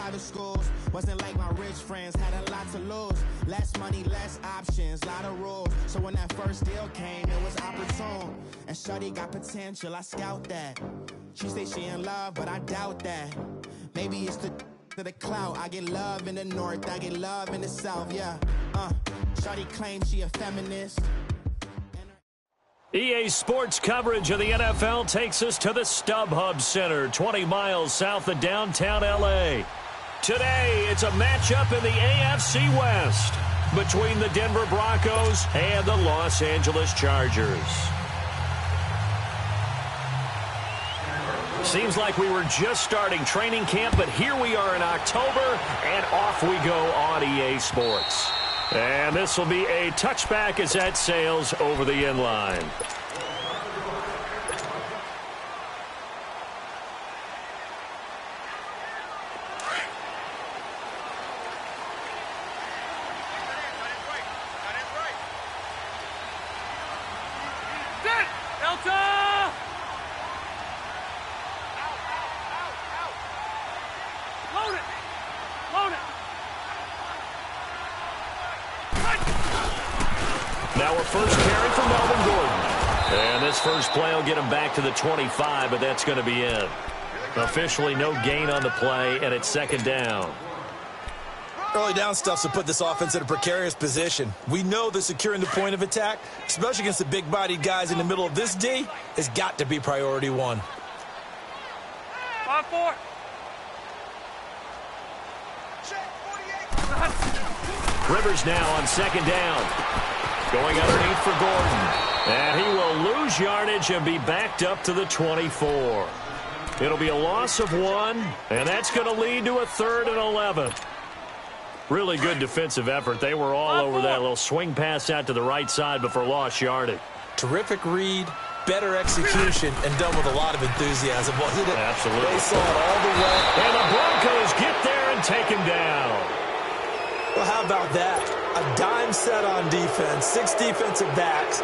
private schools. Wasn't like my rich friends, had a lot to lose. Less money, less options, lot of rules. So when that first deal came, it was opportune. And shorty got potential, I scout that. She say she in love, but I doubt that. Maybe it's the clout. I get love in the north, I get love in the south, yeah. Shorty claims she a feminist. EA Sports coverage of the NFL takes us to the StubHub Center, 20 miles south of downtown L.A. Today, it's a matchup in the AFC West between the Denver Broncos and the Los Angeles Chargers. Seems like we were just starting training camp, but here we are in October, and off we go on EA Sports. And this will be a touchback as that sails over the end line. Now a first carry for Melvin Gordon. And this first play will get him back to the 25, but that's going to be it. Officially no gain on the play, and it's second down. Early down stuffs will put this offense in a precarious position. We know that securing the point of attack, especially against the big-bodied guys in the middle of this D, has got to be priority one. 5-4. Rivers now on second down. Going underneath for Gordon. And he will lose yardage and be backed up to the 24. It'll be a loss of 1, and that's going to lead to a 3rd and 11. Really good defensive effort. They were all over that little swing pass out to the right side before lost yardage. Terrific read, better execution, and done with a lot of enthusiasm, wasn't it? Absolutely. They saw it all the way. And the Broncos get there and take him down. Well, how about that? A dime set on defense, 6 defensive backs.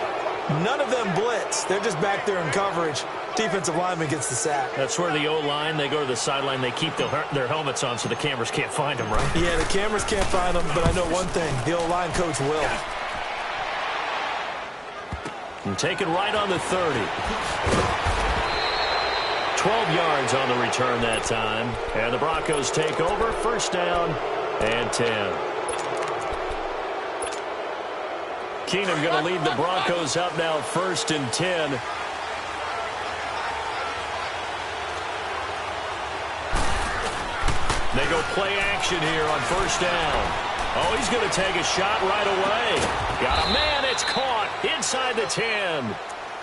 None of them blitz. They're just back there in coverage. Defensive lineman gets the sack. That's where the O-line, they go to the sideline, they keep their helmets on so the cameras can't find them, right? Yeah, the cameras can't find them, but I know one thing. The O-line coach will. And taken right on the 30. 12 yards on the return that time. And the Broncos take over, first down and 10. Keenum going to lead the Broncos up now, 1st and 10. They go play action here on first down. Oh, he's going to take a shot right away. Got a man, it's caught inside the 10.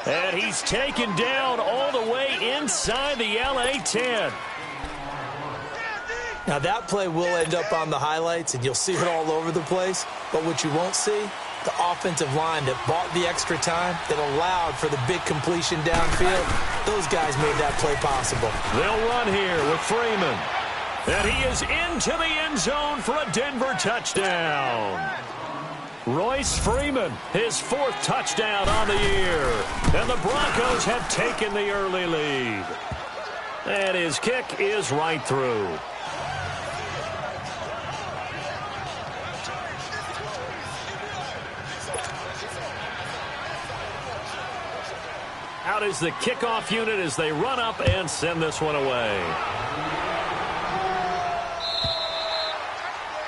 And he's taken down all the way inside the LA 10. Now, that play will end up on the highlights, and you'll see it all over the place. But what you won't see, the offensive line that bought the extra time, that allowed for the big completion downfield, those guys made that play possible. They'll run here with Freeman. And he is into the end zone for a Denver touchdown. Royce Freeman, his 4th touchdown on the year. And the Broncos have taken the early lead. And his kick is right through. Out is the kickoff unit as they run up and send this one away.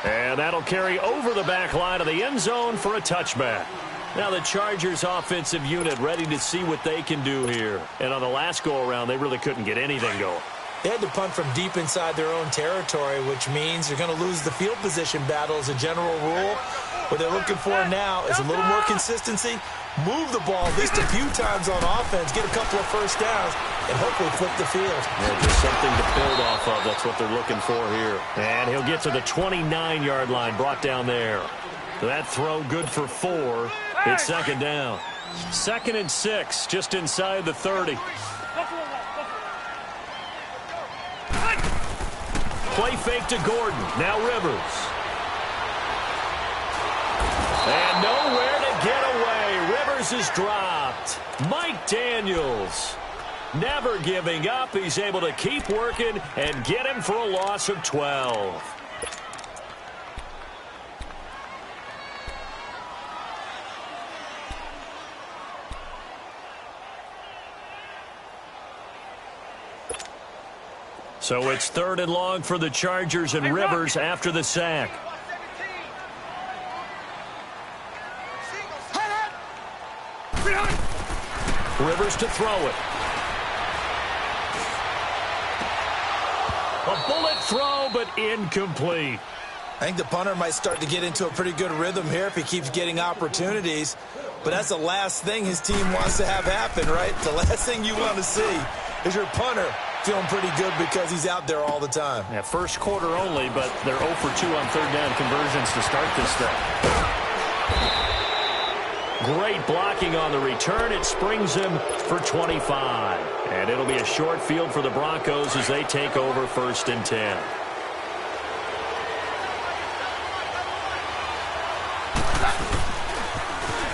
And that'll carry over the back line of the end zone for a touchback. Now the Chargers offensive unit ready to see what they can do here. And on the last go-around, they really couldn't get anything going. They had to punt from deep inside their own territory, which means they're going to lose the field position battle as a general rule. What they're looking for now is a little more consistency, move the ball at least a few times on offense, get a couple of first downs, and hopefully flip the field. Yeah, just something to build off of. That's what they're looking for here. And he'll get to the 29-yard line, brought down there. That throw good for 4. It's second down. 2nd and 6, just inside the 30. Play fake to Gordon. Now Rivers. And nowhere to get away. Rivers is dropped. Mike Daniels. Never giving up. He's able to keep working and get him for a loss of 12. So it's 3rd and long for the Chargers, and Rivers after the sack. Rivers to throw it. A bullet throw, but incomplete. I think the punter might start to get into a pretty good rhythm here if he keeps getting opportunities. But that's the last thing his team wants to have happen, right? The last thing you want to see is your punter feeling pretty good because he's out there all the time. Yeah, first quarter only, but they're 0 for 2 on 3rd down conversions to start this thing. Great blocking on the return. It springs him for 25. And it'll be a short field for the Broncos as they take over 1st and 10.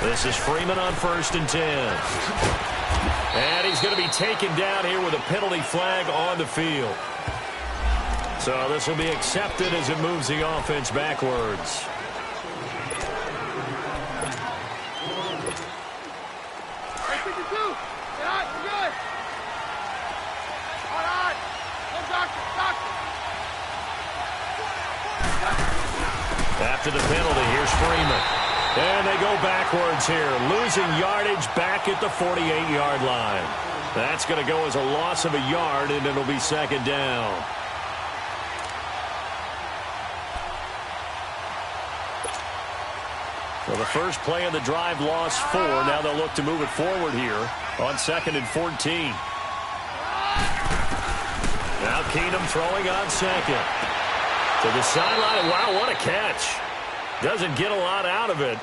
This is Freeman on 1st and 10. And he's going to be taken down here with a penalty flag on the field. So this will be accepted as it moves the offense backwards. After the penalty, here's Freeman. And they go backwards here, losing yardage back at the 48-yard line. That's going to go as a loss of a yard, and it'll be 2nd down. So the first play of the drive lost 4. Now they'll look to move it forward here on 2nd and 14. Now Keenum throwing on 2nd. To the sideline. Wow, what a catch. Doesn't get a lot out of it,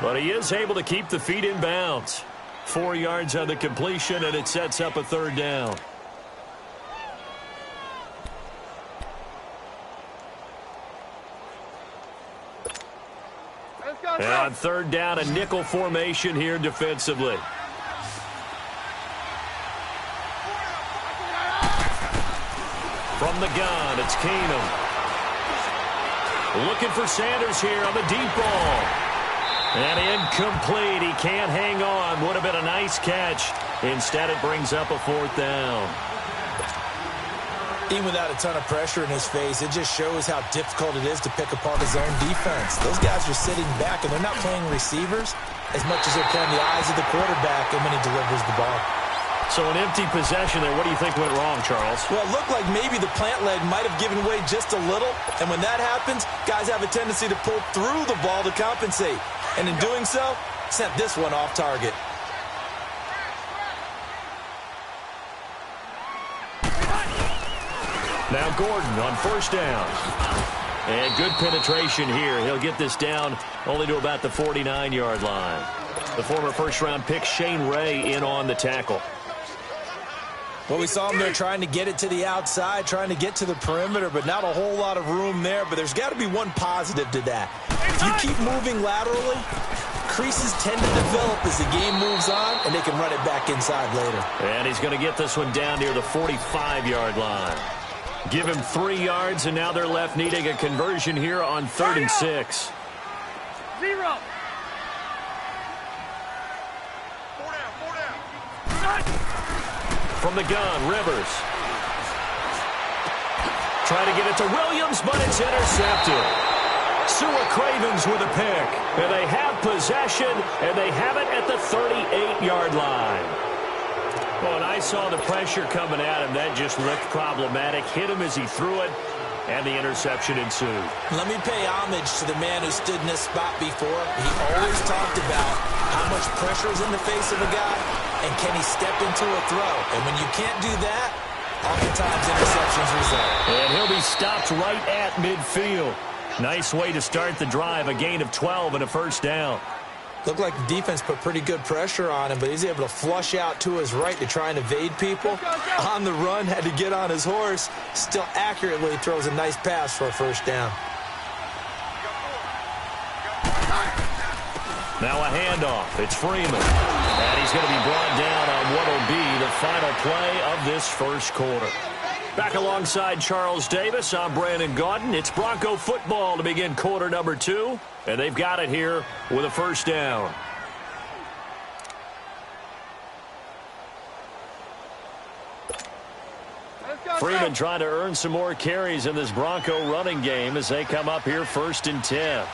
but he is able to keep the feet in bounds. 4 yards on the completion, and it sets up a 3rd down. And on 3rd down, a nickel formation here defensively. From the gun, it's Keenum. Looking for Sanders here on the deep ball. And incomplete. He can't hang on. Would have been a nice catch. Instead, it brings up a 4th down. Even without a ton of pressure in his face, it just shows how difficult it is to pick apart his own defense. Those guys are sitting back, and they're not playing receivers as much as they're playing the eyes of the quarterback and when he delivers the ball. So an empty possession there. What do you think went wrong, Charles? Well, it looked like maybe the plant leg might have given way just a little. And when that happens, guys have a tendency to pull through the ball to compensate. And in doing so, sent this one off target. Now Gordon on 1st down. And good penetration here. He'll get this down only to about the 49-yard line. The former first-round pick Shane Ray in on the tackle. Well, we saw him there trying to get it to the outside, trying to get to the perimeter, but not a whole lot of room there. But there's got to be one positive to that. If you keep moving laterally, creases tend to develop as the game moves on, and they can run it back inside later. And he's going to get this one down near the 45-yard line. Give him 3 yards, and now they're left needing a conversion here on 3rd and 6. 0. 4 down. From the gun, Rivers. Trying to get it to Williams, but it's intercepted. Sua Cravens with a pick. And they have possession, and they have it at the 38-yard line. Well, and I saw the pressure coming at him. That just looked problematic. Hit him as he threw it, and the interception ensued. Let me pay homage to the man who stood in this spot before. He always talked about how much pressure is in the face of a guy, and can he step into a throw? And when you can't do that, oftentimes interceptions result. And he'll be stopped right at midfield. Nice way to start the drive, a gain of 12 and a 1st down. Looked like the defense put pretty good pressure on him, but he's able to flush out to his right to try and evade people. On the run, had to get on his horse. Still accurately throws a nice pass for a 1st down. Now a handoff. It's Freeman. And he's going to be brought down on what will be the final play of this first quarter. Back alongside Charles Davis, I'm Brandon Gaudin. It's Bronco football to begin quarter number 2. And they've got it here with a first down. Freeman trying to earn some more carries in this Bronco running game as they come up here 1st and 10.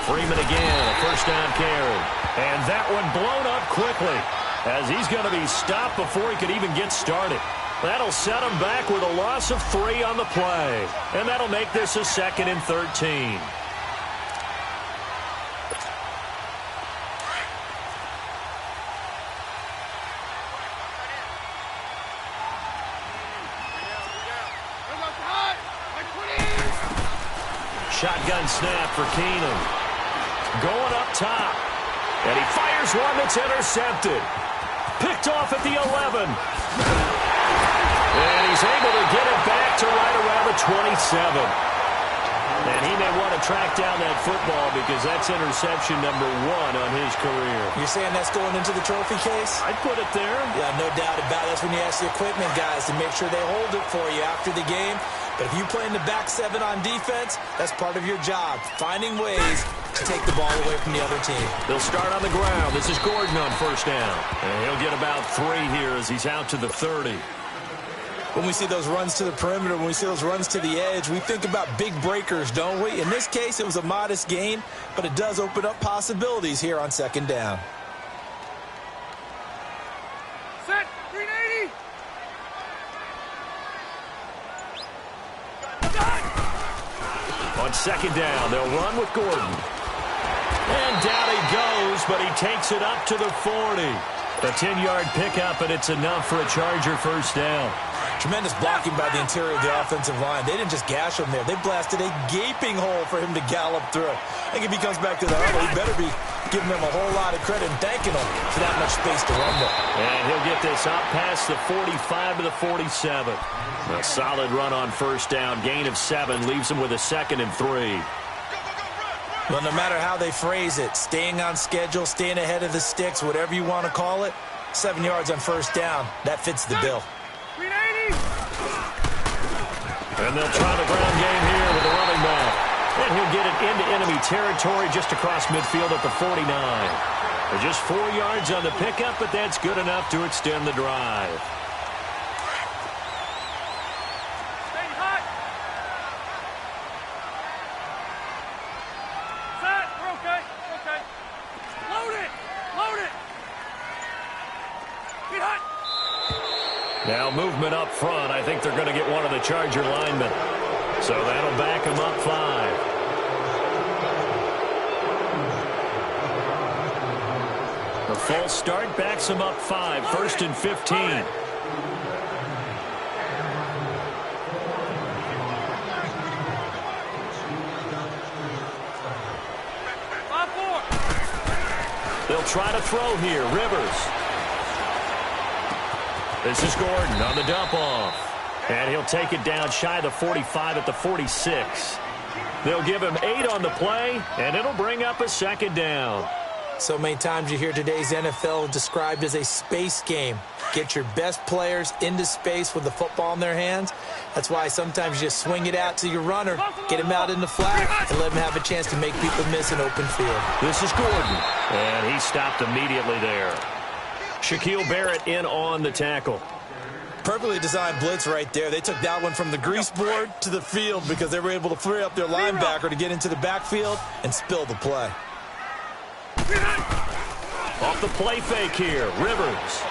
Freeman again, a first down carry. And that one blown up quickly as he's going to be stopped before he could even get started. That'll set him back with a loss of 3 on the play. And that'll make this a 2nd and 13. Shotgun snap for Keenum. Going up top. And he fires one that's intercepted. Picked off at the 11. And he's able to get it back to right around the 27. And he may want to track down that football because that's interception number 1 on his career. You're saying that's going into the trophy case? I'd put it there. Yeah, no doubt about it. That's when you ask the equipment guys to make sure they hold it for you after the game. But if you play in the back 7 on defense, that's part of your job, finding ways to take the ball away from the other team. They'll start on the ground. This is Gordon on first down. And he'll get about 3 here as he's out to the 30. When we see those runs to the perimeter, when we see those runs to the edge, we think about big breakers, don't we? In this case, it was a modest gain, but it does open up possibilities here on 2nd down. Set, 380. On 2nd down, they'll run with Gordon. And down he goes, but he takes it up to the 40. A 10-yard pickup, and it's enough for a Charger first down. Tremendous blocking by the interior of the offensive line. They didn't just gash him there. They blasted a gaping hole for him to gallop through. I think if he comes back to the huddle, he better be giving them a whole lot of credit and thanking them for that much space to run there. And he'll get this out past the 45 to the 47. A solid run on first down. Gain of 7 leaves him with a 2nd and 3. Well, no matter how they phrase it, staying on schedule, staying ahead of the sticks, whatever you want to call it, 7 yards on first down, that fits the bill. 380. And they'll try the ground game here with the running back. And he'll get it into enemy territory just across midfield at the 49. Just 4 yards on the pickup, but that's good enough to extend the drive. Stay hot. Set, we're okay. Okay. Load it. Load it. Get hot. Now movement up front. I think they're going to get one of the Charger linemen. So that'll back them up 5. The false start backs them up 5. 1st and 15. They'll try to throw here. Rivers. This is Gordon on the dump off. And he'll take it down shy of the 45 at the 46. They'll give him 8 on the play, and it'll bring up a 2nd down. So many times you hear today's NFL described as a space game. Get your best players into space with the football in their hands. That's why sometimes you just swing it out to your runner, get him out in the flat, and let him have a chance to make people miss an open field. This is Gordon, and he stopped immediately there. Shaquille Barrett in on the tackle. Perfectly designed blitz right there. They took that one from the grease board to the field because they were able to free up their linebacker to get into the backfield and spill the play. Off the play fake here, Rivers.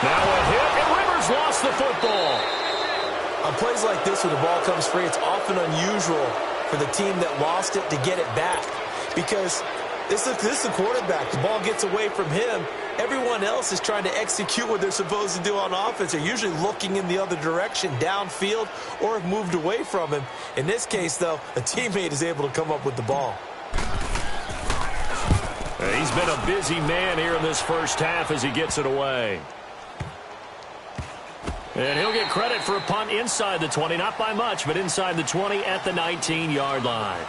Now a hit, and Rivers lost the football. On plays like this where the ball comes free, it's often unusual for the team that lost it to get it back because this is the quarterback. The ball gets away from him. Everyone else is trying to execute what they're supposed to do on offense. They're usually looking in the other direction, downfield, or have moved away from him. In this case, though, a teammate is able to come up with the ball. He's been a busy man here in this first half as he gets it away. And he'll get credit for a punt inside the 20, not by much, but inside the 20 at the 19-yard line.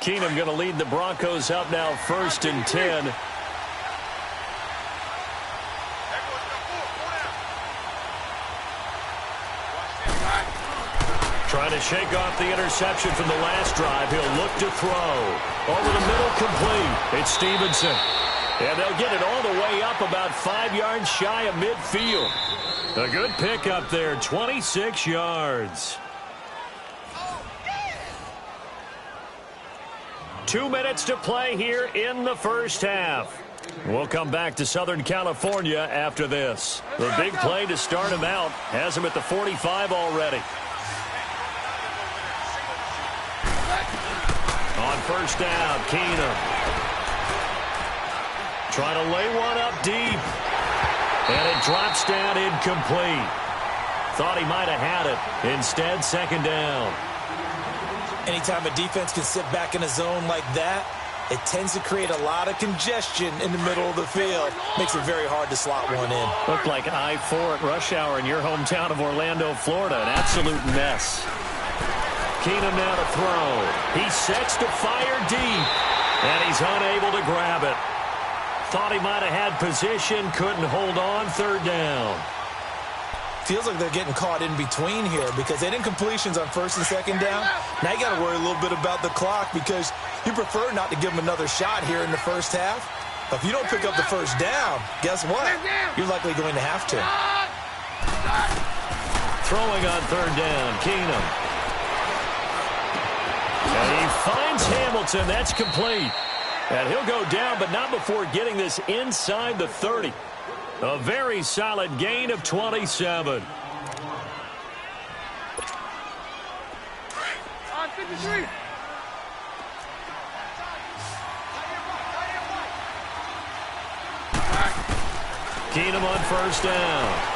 Keenum going to lead the Broncos up now 1st and 10. Trying to shake off the interception from the last drive. He'll look to throw. Over the middle, complete. It's Stevenson. And they'll get it all the way up about 5 yards shy of midfield. A good pickup there, 26 yards. 2 minutes to play here in the first half. We'll come back to Southern California after this. The big play to start him out has him at the 45 already. On first down, Keenum. Trying to lay one up deep. And it drops down incomplete. Thought he might have had it. Instead, second down. Anytime a defense can sit back in a zone like that, it tends to create a lot of congestion in the middle of the field. Makes it very hard to slot one in. Looked like I-4 at rush hour in your hometown of Orlando, Florida. An absolute mess. Keenum now to throw. He sets to fire deep. And he's unable to grab it. Thought he might have had position. Couldn't hold on. Third down. Feels like they're getting caught in between here because they didn't completions on first and second down. Now you got to worry a little bit about the clock because you prefer not to give them another shot here in the first half. But if you don't pick up the first down, guess what? You're likely going to have to. Throwing on third down, Keenum. And he finds Hamilton. That's complete. And he'll go down, but not before getting this inside the 30. A very solid gain of 27. On 53. Keenum on first down.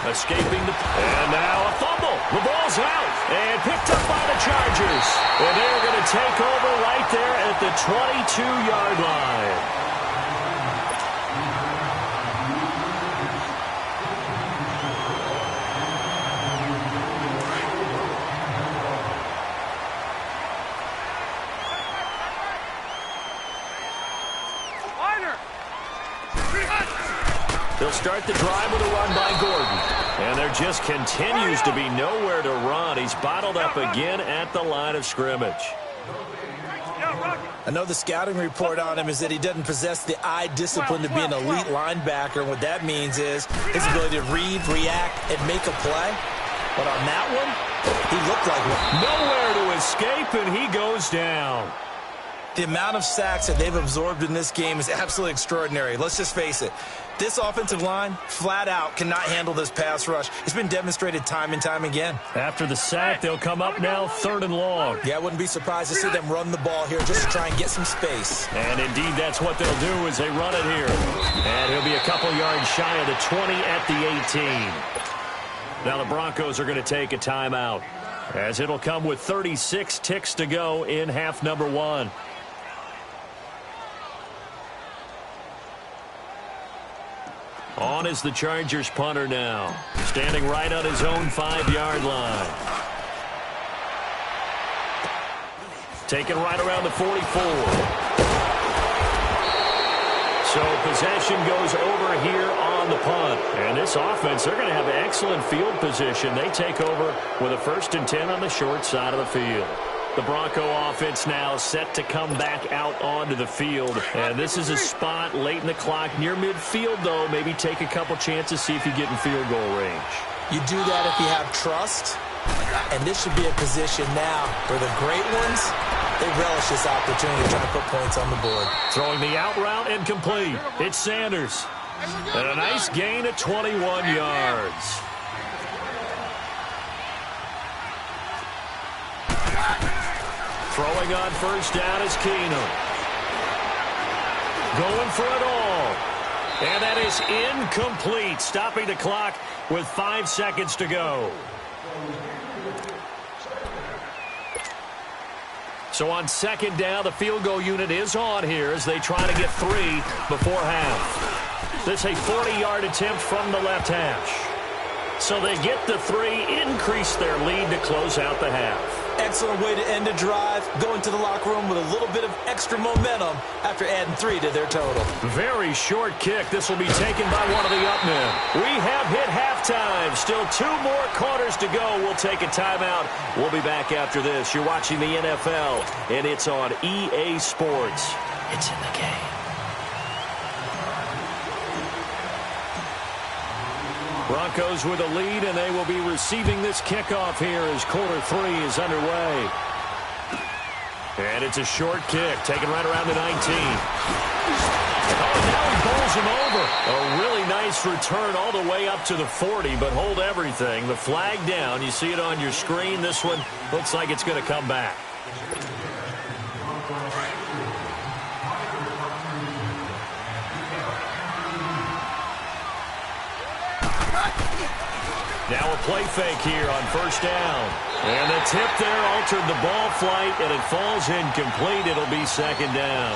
Escaping and now a fumble. The ball's out and picked up by the Chargers. And they're going to take over right there at the 22-yard line. They'll start the drive with a run by Gordon. And there just continues to be nowhere to run. He's bottled up again at the line of scrimmage. I know the scouting report on him is that he doesn't possess the eye discipline to be an elite linebacker. And what that means is his ability to read, react, and make a play. But on that one, he looked like one. Nowhere to escape, and he goes down. The amount of sacks that they've absorbed in this game is absolutely extraordinary. Let's just face it. This offensive line, flat out, cannot handle this pass rush. It's been demonstrated time and time again. After the sack, they'll come up now third and long. Yeah, I wouldn't be surprised to see them run the ball here just to try and get some space. And indeed, that's what they'll do as they run it here. And he'll be a couple yards shy of the 20 at the 18. Now the Broncos are going to take a timeout, as it'll come with 36 ticks to go in half number one. On is the Chargers punter now, standing right on his own 5-yard line. Taken right around the 44. So possession goes over here on the punt. And this offense, they're going to have excellent field position. They take over with a 1st and 10 on the short side of the field. The Bronco offense now set to come back out onto the field. And this is a spot late in the clock near midfield, though. Maybe take a couple chances, see if you get in field goal range. You do that if you have trust. And this should be a position now where the great ones, they relish this opportunity to try to put points on the board. Throwing the out route incomplete. It's Sanders. And a nice gain of 21 yards. Throwing on first down is Keenum. Going for it all. And that is incomplete. Stopping the clock with 5 seconds to go. So on second down, the field goal unit is on here as they try to get 3 before half. This is a 40-yard attempt from the left hash. So they get the 3, increase their lead to close out the half. Excellent way to end a drive, going to the locker room with a little bit of extra momentum after adding 3 to their total. Very short kick. This will be taken by one of the up men. We have hit halftime. Still 2 more quarters to go. We'll take a timeout. We'll be back after this. You're watching the NFL, and it's on EA Sports. It's in the game. Broncos with a lead, and they will be receiving this kickoff here as quarter 3 is underway. And it's a short kick, taken right around the 19. Oh, now he bowls him over. A really nice return all the way up to the 40, but hold everything. The flag down. You see it on your screen. This one looks like it's going to come back. Now a play fake here on first down. And the tip there altered the ball flight, and it falls incomplete. It'll be second down.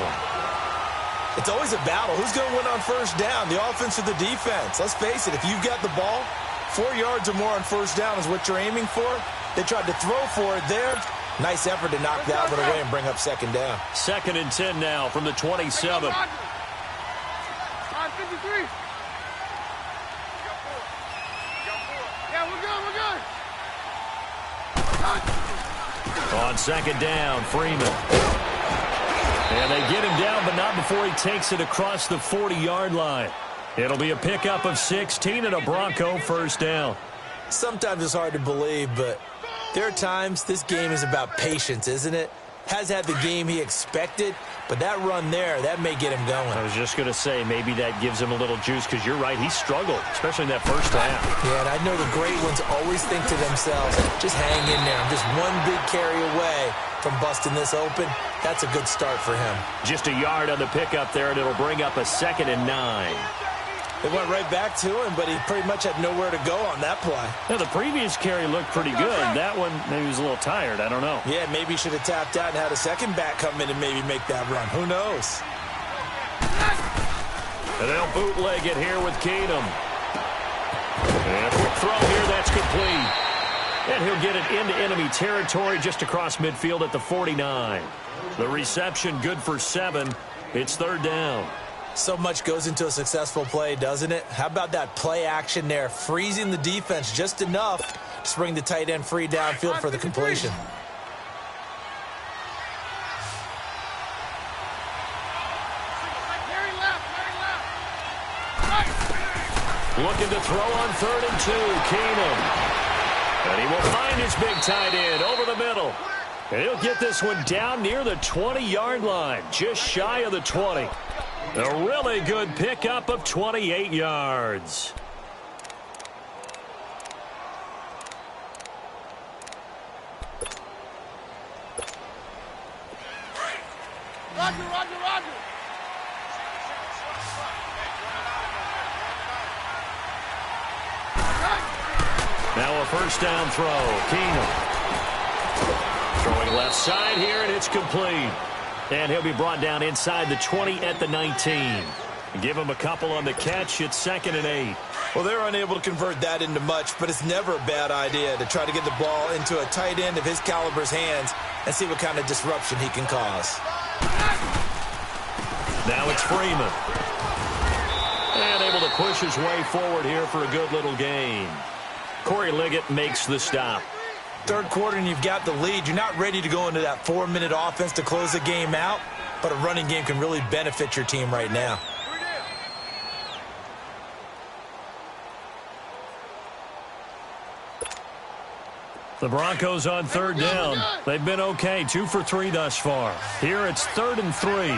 It's always a battle. Who's going to win on first down, the offense or the defense? Let's face it, if you've got the ball, 4 yards or more on first down is what you're aiming for. They tried to throw for it there. Nice effort to knock that one away and bring up second down. 2nd and 10 now from the 27. 53. On second down, Freeman. And they get him down, but not before he takes it across the 40-yard line. It'll be a pickup of 16 and a Bronco first down. Sometimes it's hard to believe, but there are times this game is about patience, isn't it? Has had the game he expected, but that run there, that may get him going. I was just going to say, maybe that gives him a little juice, because you're right, he struggled, especially in that first half. Yeah, and I know the great ones always think to themselves, just hang in there. I'm just one big carry away from busting this open. That's a good start for him. Just a yard on the pickup there, and it'll bring up a 2nd and 9. They went right back to him, but he pretty much had nowhere to go on that play. Now, the previous carry looked pretty good. That one, maybe he was a little tired. I don't know. Yeah, maybe he should have tapped out and had a second back come in and maybe make that run. Who knows? And they'll bootleg it here with Keenum. And a quick throw here, that's complete. And he'll get it into enemy territory just across midfield at the 49. The reception good for 7. It's 3rd down. So much goes into a successful play, doesn't it? How about that play action there, freezing the defense just enough to bring the tight end free downfield for the completion. Looking to throw on 3rd and 2, Keenum. And he will find his big tight end over the middle. And he'll get this one down near the 20-yard line, just shy of the 20. A really good pickup of 28 yards. Roger. Now a first down throw. Keenum. Throwing left side here, and it's complete. And he'll be brought down inside the 20 at the 19. Give him a couple on the catch. It's 2nd and 8. Well, they're unable to convert that into much, but it's never a bad idea to try to get the ball into a tight end of his caliber's hands and see what kind of disruption he can cause. Now it's Freeman. And able to push his way forward here for a good little gain. Corey Liggett makes the stop. 3rd quarter and you've got the lead. You're not ready to go into that 4-minute offense to close the game out, but a running game can really benefit your team right now. The Broncos on 3rd down. They've been okay, 2 for 3 thus far. Here it's 3rd and 3.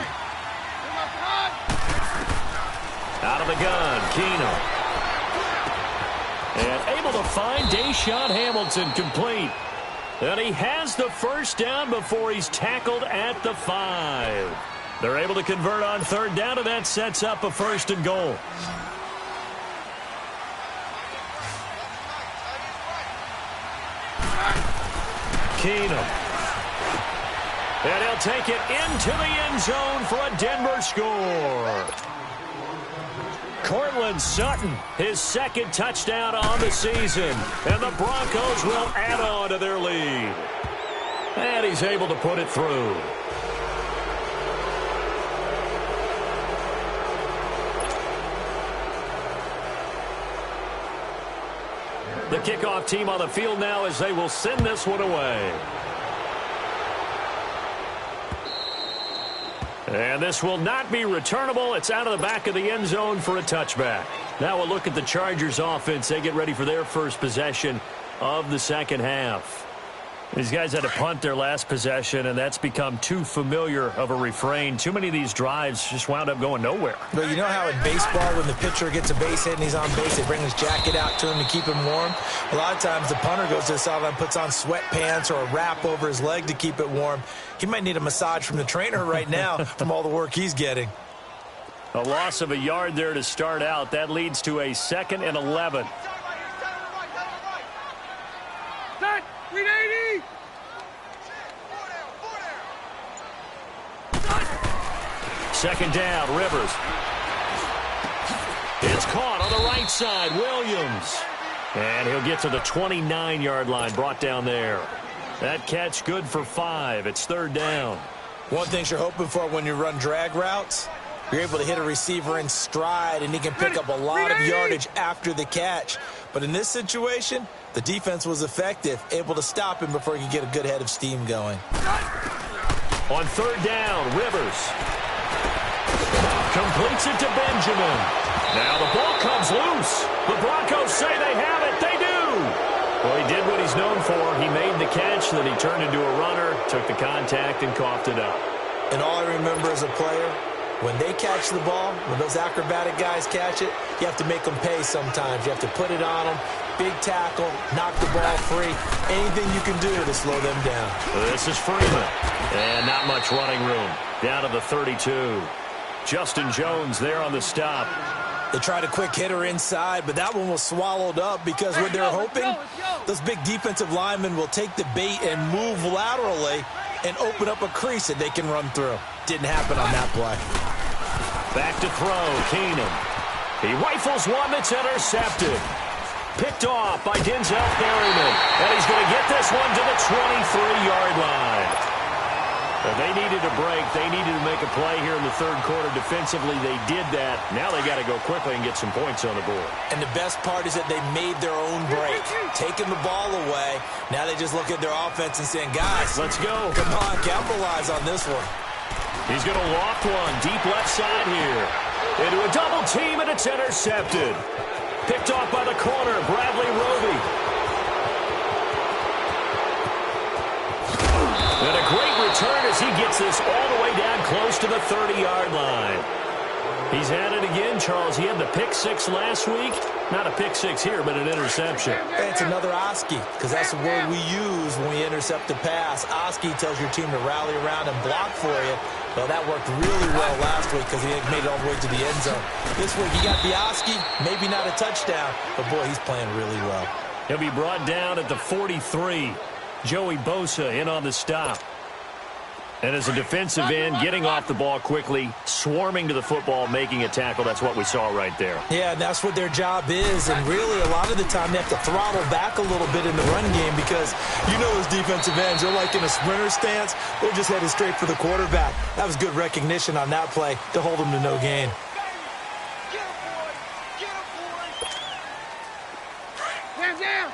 Out of the gun, Keenum. And able to find Deshaun Hamilton complete. And he has the first down before he's tackled at the 5. They're able to convert on 3rd down, and that sets up a 1st and goal. Keenum. And he'll take it into the end zone for a Denver score. Cortland Sutton, his 2nd touchdown on the season. And the Broncos will add on to their lead. And he's able to put it through. The kickoff team on the field now as they will send this one away. And this will not be returnable. It's out of the back of the end zone for a touchback. Now we'll look at the Chargers offense. They get ready for their first possession of the second half. These guys had to punt their last possession, and that's become too familiar of a refrain. Too many of these drives just wound up going nowhere. But you know how in baseball, when the pitcher gets a base hit and he's on base, they bring his jacket out to him to keep him warm? A lot of times the punter goes to the sideline, puts on sweatpants or a wrap over his leg to keep it warm. He might need a massage from the trainer right now from all the work he's getting. A loss of a yard there to start out. That leads to a 2nd and 11. Set. Read 80. Second down, Rivers. It's caught on the right side, Williams. And he'll get to the 29-yard line, brought down there. That catch good for 5. It's 3rd down. One thing you're hoping for when you run drag routes, you're able to hit a receiver in stride, and he can pick up a lot of yardage after the catch. But in this situation, the defense was effective, able to stop him before he could get a good head of steam going. On 3rd down, Rivers completes it to Benjamin. Now the ball comes loose. The Broncos say they have it. They do. Well, he did what he's known for. He made the catch, then he turned into a runner, took the contact, and coughed it up. And all I remember as a player, when they catch the ball, when those acrobatic guys catch it, you have to make them pay sometimes. You have to put it on them, big tackle, knock the ball free, anything you can do to slow them down. This is Freeman, and not much running room. Down to the 32. Justin Jones there on the stop. They tried a quick hitter inside, but that one was swallowed up because what they're hoping, those big defensive linemen will take the bait and move laterally and open up a crease that they can run through. Didn't happen on that play. Back to throw, Keenum. He rifles one that's intercepted. Picked off by Denzel Perryman. And he's going to get this one to the 23-yard line. Well, they needed a break. They needed to make a play here in the 3rd quarter. Defensively, they did that. Now they got to go quickly and get some points on the board. And the best part is that they made their own break, taking the ball away. Now they just look at their offense and saying, guys, let's go. Come on, capitalize on this one. He's going to loft one deep left side here. Into a double team, and it's intercepted. Picked off by the corner, Bradley Roby. And a great return as he gets this all the way down close to the 30-yard line. He's at it again, Charles. He had the pick 6 last week. Not a pick 6 here, but an interception. It's another Oski, because that's the word we use when we intercept a pass. Oski tells your team to rally around and block for you. Well, that worked really well last week because he made it all the way to the end zone. This week, he got the Oski, maybe not a touchdown, but, boy, he's playing really well. He'll be brought down at the 43. Joey Bosa in on the stop. And as a defensive end, getting off the ball quickly, swarming to the football, making a tackle, that's what we saw right there. Yeah, that's what their job is. And really, a lot of the time, they have to throttle back a little bit in the run game because you know those defensive ends, they're like in a sprinter stance. They're just headed straight for the quarterback. That was good recognition on that play to hold them to no gain. Hands down.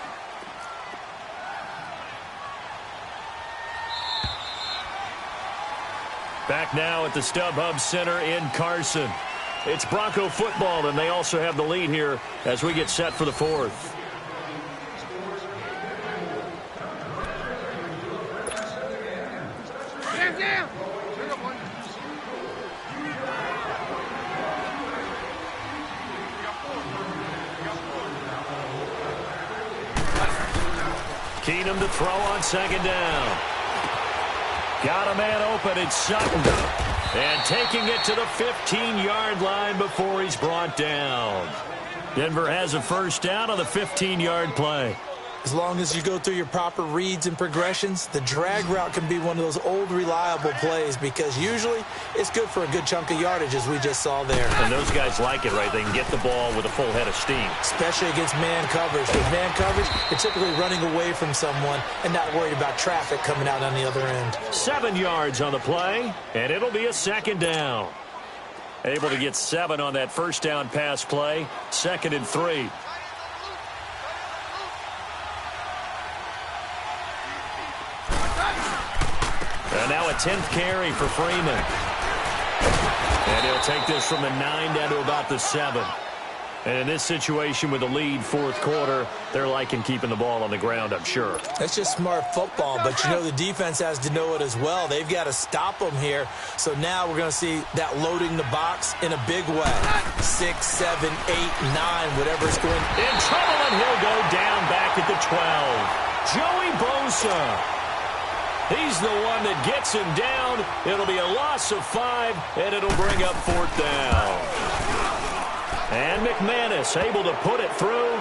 Back now at the StubHub Center in Carson. It's Bronco football, and they also have the lead here as we get set for the 4th. Hands down. Keenum to throw on 2nd down. Got a man open, it's Sutton. And taking it to the 15-yard line before he's brought down. Denver has a 1st down on the 15-yard play. As long as you go through your proper reads and progressions, the drag route can be one of those old reliable plays because usually it's good for a good chunk of yardage, as we just saw there. And those guys like it, right? They can get the ball with a full head of steam. Especially against man coverage. With man coverage, you're typically running away from someone and not worried about traffic coming out on the other end. 7 yards on the play, and it'll be a second down. Able to get 7 on that first down pass play. 2nd and 3. And now a 10th carry for Freeman. And he'll take this from the 9 down to about the 7. And in this situation with the lead, 4th quarter, they're liking keeping the ball on the ground, I'm sure. That's just smart football, but you know the defense has to know it as well. They've got to stop them here. So now we're going to see that loading the box in a big way. 6, 7, 8, 9, whatever it's going. In trouble, and he'll go down back at the 12. Joey Bosa. He's the one that gets him down. It'll be a loss of 5, and it'll bring up 4th down. And McManus able to put it through,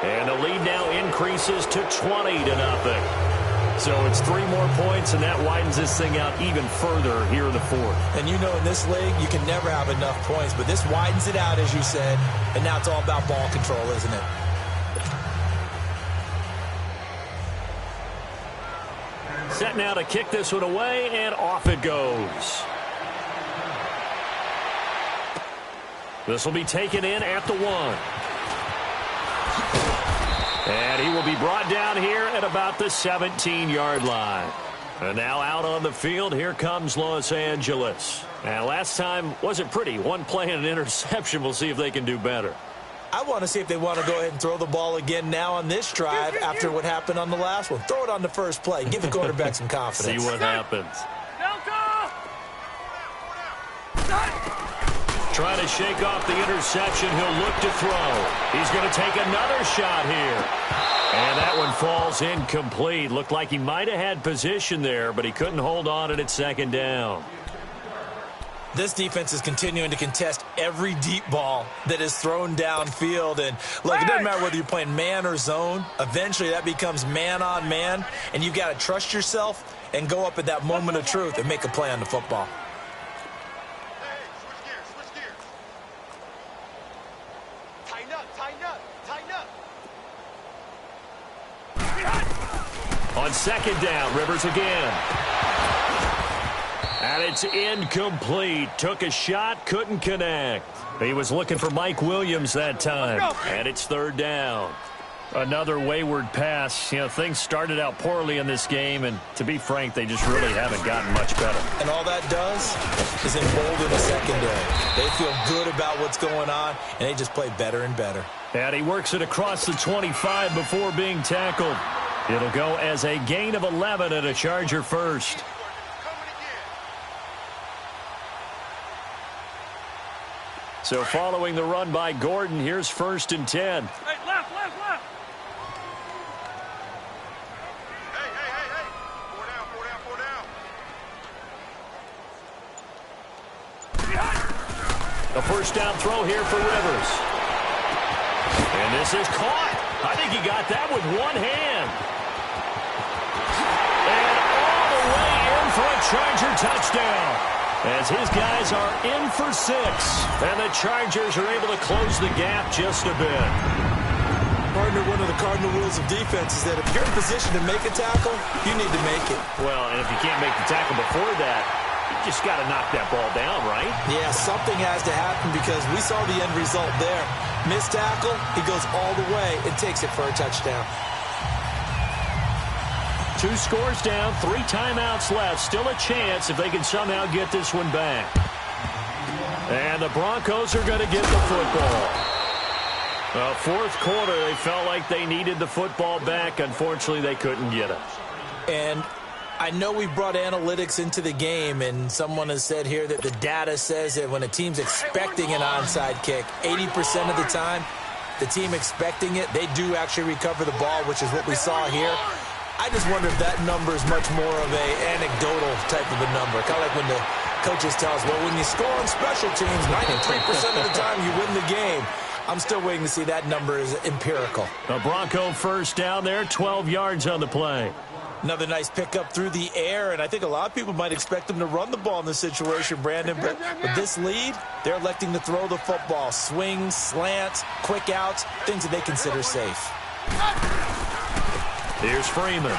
and the lead now increases to 20-0. So it's 3 more points, and that widens this thing out even further here in the 4th. And you know in this league, you can never have enough points, but this widens it out, as you said, and now it's all about ball control, isn't it? Set now to kick this one away, and off it goes. This will be taken in at the 1. And he will be brought down here at about the 17-yard line. And now out on the field, here comes Los Angeles. And last time wasn't pretty. 1 play and an interception. We'll see if they can do better. I want to see if they want to go ahead and throw the ball again now on this drive after what happened on the last one. Throw it on the first play. Give the quarterback some confidence. See what happens. Trying to shake off the interception. He'll look to throw. He's going to take another shot here. And that one falls incomplete. Looked like he might have had position there, but he couldn't hold on and it's 2nd down. This defense is continuing to contest every deep ball that is thrown downfield. And, look, it doesn't matter whether you're playing man or zone. Eventually, that becomes man on man. And you've got to trust yourself and go up at that moment of truth and make a play on the football. Tighten up, tighten up, tighten up. On 2nd down, Rivers again. And it's incomplete. Took a shot, couldn't connect. He was looking for Mike Williams that time. And it's 3rd down. Another wayward pass. You know, things started out poorly in this game, and to be frank, they just really haven't gotten much better. And all that does is embolden the secondary. They feel good about what's going on, and they just play better and better. And he works it across the 25 before being tackled. It'll go as a gain of 11 and a Charger first. So following the run by Gordon, here's 1st and 10. Hey, left. Hey. 4 down. A 1st down throw here for Rivers. And this is caught. I think he got that with one hand. And all the way in for a Charger touchdown. As his guys are in for 6. And the Chargers are able to close the gap just a bit. Partner, one of the cardinal rules of defense is that if you're in position to make a tackle, you need to make it. Well, and if you can't make the tackle before that, you just got to knock that ball down, right? Yeah, something has to happen because we saw the end result there. Missed tackle, he goes all the way and takes it for a touchdown. 2 scores down, 3 timeouts left. Still a chance if they can somehow get this one back. And the Broncos are going to get the football. 4th quarter, they felt like they needed the football back. Unfortunately, they couldn't get it. And I know we brought analytics into the game, and someone has said here that the data says that when a team's expecting an onside kick, 80% of the time, the team expecting it, they do actually recover the ball, which is what we saw here. I just wonder if that number is much more of a anecdotal type of a number. Kind of like when the coaches tell us, well, when you score on special teams, 93% of the time you win the game. I'm still waiting to see that number is empirical. A Bronco first down there, 12 yards on the play. Another nice pickup through the air, and I think a lot of people might expect them to run the ball in this situation, Brandon. But with this lead, they're electing to throw the football. Swings, slants, quick outs, things that they consider safe. Here's Freeman.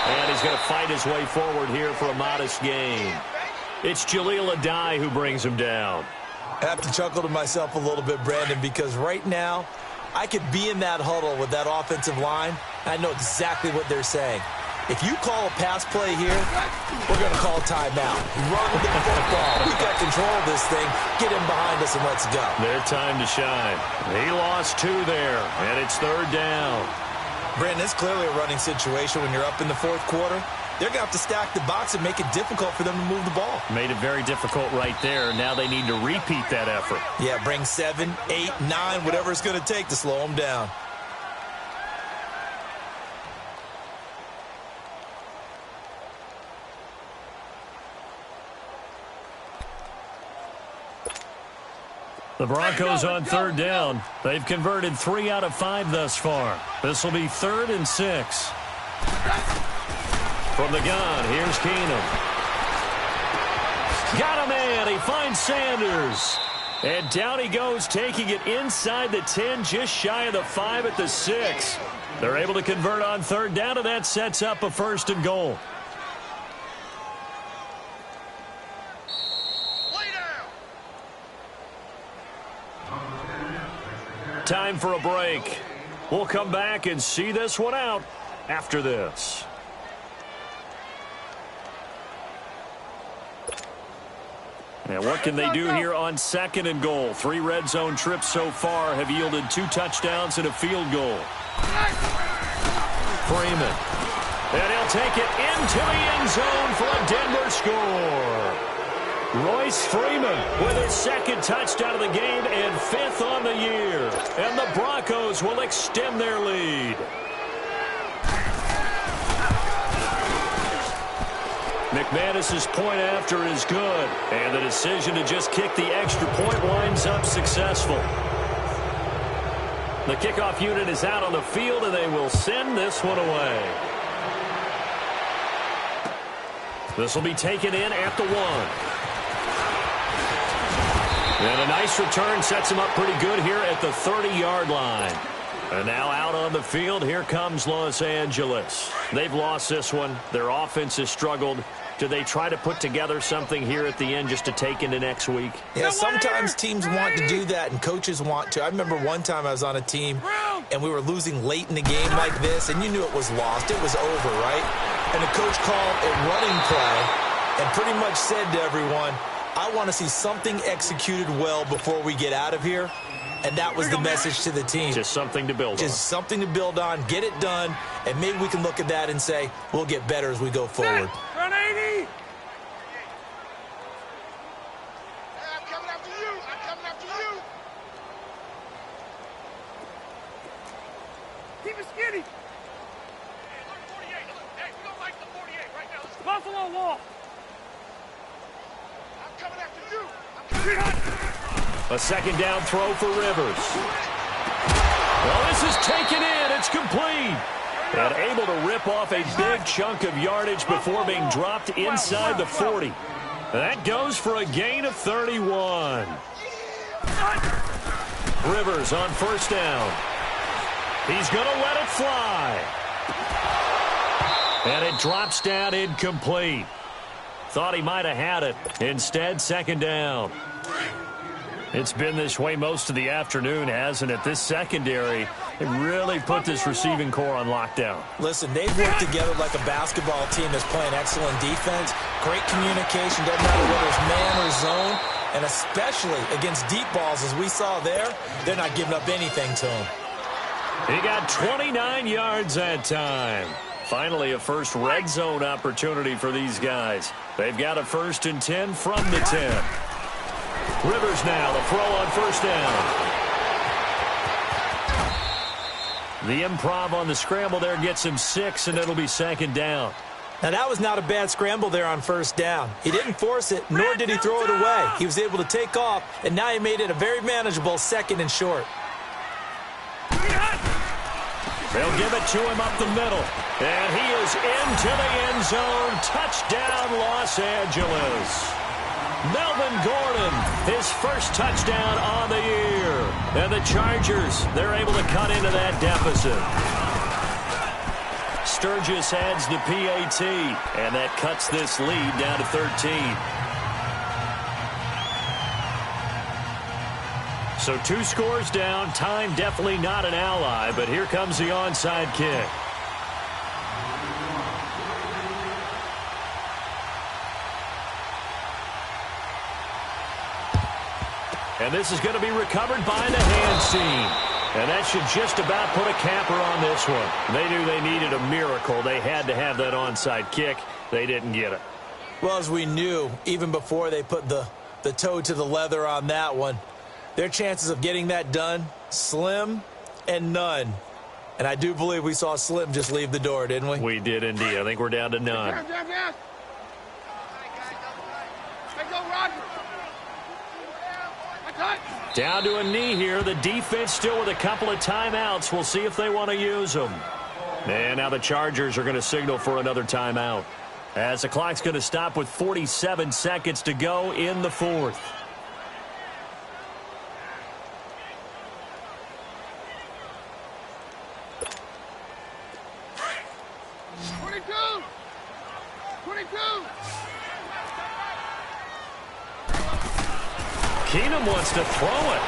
And he's going to fight his way forward here for a modest gain. It's Jaleel Adai who brings him down. I have to chuckle to myself a little bit, Brandon, because right now I could be in that huddle with that offensive line. I know exactly what they're saying. If you call a pass play here, we're going to call timeout. Run the football. We got control of this thing. Get him behind us and let's go. Their time to shine. He lost 2 there, and it's 3rd down. Brandon, it's clearly a running situation when you're up in the 4th quarter. They're going to have to stack the box and make it difficult for them to move the ball. Made it very difficult right there. Now they need to repeat that effort. Yeah, bring 7, 8, 9, whatever it's going to take to slow them down. The Broncos on 3rd down. They've converted 3 out of 5 thus far. This will be 3rd and 6. From the gun, here's Keenum. Got a man. He finds Sanders. And down he goes, taking it inside the 10, just shy of the 5 at the 6. They're able to convert on 3rd down, and that sets up a 1st and goal. Time for a break. We'll come back and see this one out after this. And what can they do here on 2nd and goal? 3 red zone trips so far have yielded 2 touchdowns and a field goal. Freeman. And he'll take it into the end zone for a Denver score. Royce Freeman with his 2nd touchdown of the game and 5th on the year. And the Broncos will extend their lead. McManus's point after is good. And the decision to just kick the extra point winds up successful. The kickoff unit is out on the field, and they will send this one away. This will be taken in at the 1. And a nice return sets him up pretty good here at the 30-yard line. And now out on the field, here comes Los Angeles. They've lost this one. Their offense has struggled. Do they try to put together something here at the end just to take into next week? Yeah, sometimes teams want to do that and coaches want to. I remember one time I was on a team and we were losing late in the game like this, and you knew it was lost. It was over, right? And the coach called a running play and pretty much said to everyone, I want to see something executed well before we get out of here. And that was the message to the team. Just something to build on. Just something to build on, get it done, and maybe we can look at that and say, we'll get better as we go forward. Run 80! I'm coming after you. I'm coming after you. Keep it skinny. Hey, look, 48. Hey, we don't like the 48 right now. Let's go. Buffalo Wall. I'm coming after you. I'm coming after you. A 2nd down throw for Rivers. Well, this is taken in. It's complete. And able to rip off a big chunk of yardage before being dropped inside the 40. That goes for a gain of 31. Rivers on 1st down. He's going to let it fly. And it drops down incomplete. Thought he might have had it. Instead, 2nd down. It's been this way most of the afternoon, hasn't it? This secondary, it really put this receiving core on lockdown. Listen, they've worked together like a basketball team that's playing excellent defense. Great communication, doesn't matter whether it's man or zone. And especially against deep balls, as we saw there, they're not giving up anything to him. He got 29 yards that time. Finally, a first red zone opportunity for these guys. They've got a 1st and 10 from the 10. Rivers now, the throw on 1st down. The improv on the scramble there gets him 6, and it'll be 2nd down. Now, that was not a bad scramble there on first down. He didn't force it, nor did he throw it away. He was able to take off, and now he made it a very manageable 2nd and short. They'll give it to him up the middle. And he is into the end zone. Touchdown, Los Angeles. Melvin Gordon, his first touchdown on the year. And the Chargers, they're able to cut into that deficit. Sturgis adds the PAT, and that cuts this lead down to 13. So 2 scores down. Time definitely not an ally, but here comes the onside kick. And this is going to be recovered by the hands team. And that should just about put a capper on this one. They knew they needed a miracle. They had to have that onside kick. They didn't get it. Well, as we knew, even before they put the toe to the leather on that one, their chances of getting that done, slim and none. And I do believe we saw Slim just leave the door, didn't we? We did indeed. I think we're down to none. Down. Hey, go, Roger. Down to a knee here. The defense still with a couple of timeouts. We'll see if they want to use them. And now the Chargers are going to signal for another timeout, as the clock's going to stop with 47 seconds to go in the 4th. Keenum wants to throw it.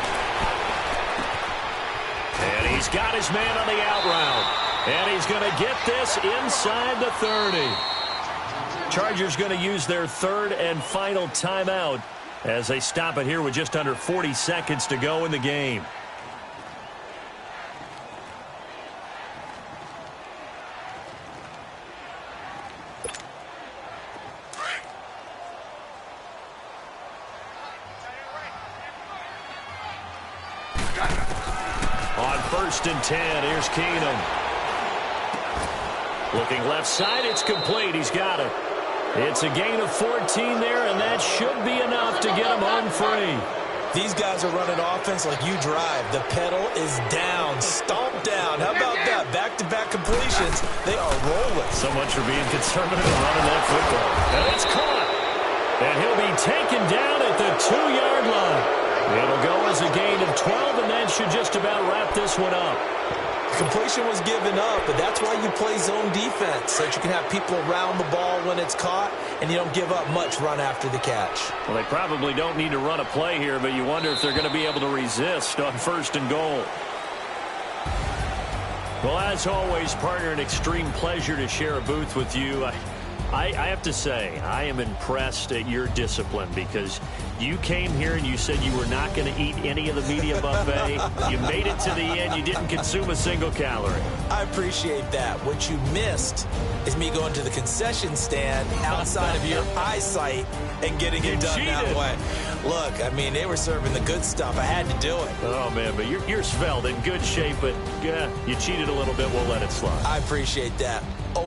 And he's got his man on the out route. And he's going to get this inside the 30. Chargers going to use their 3rd and final timeout as they stop it here with just under 40 seconds to go in the game. On 1st and 10, here's Keenum. Looking left side, it's complete. He's got it. It's a gain of 14 there, and that should be enough to get him home free. These guys are running offense like you drive. The pedal is down, stomped down. How about that? Back-to-back completions. They are rolling. So much for being conservative and running that football. And it's caught. And he'll be taken down at the 2-yard line. It'll go as a gain of 12, and that should just about wrap this one up. Completion was given up, but that's why you play zone defense, so that you can have people around the ball when it's caught, and you don't give up much run after the catch. Well, they probably don't need to run a play here, but you wonder if they're going to be able to resist on 1st and goal. Well, as always, partner, an extreme pleasure to share a booth with you. I have to say, I am impressed at your discipline, because you came here and you said you were not going to eat any of the media buffet. You made it to the end. You didn't consume a single calorie. I appreciate that. What you missed is me going to the concession stand outside of your eyesight and getting it done that way. Look, I mean, they were serving the good stuff. I had to do it. Oh, man, but you're svelte, in good shape, but yeah, you cheated a little bit. We'll let it slide. I appreciate that. Oh.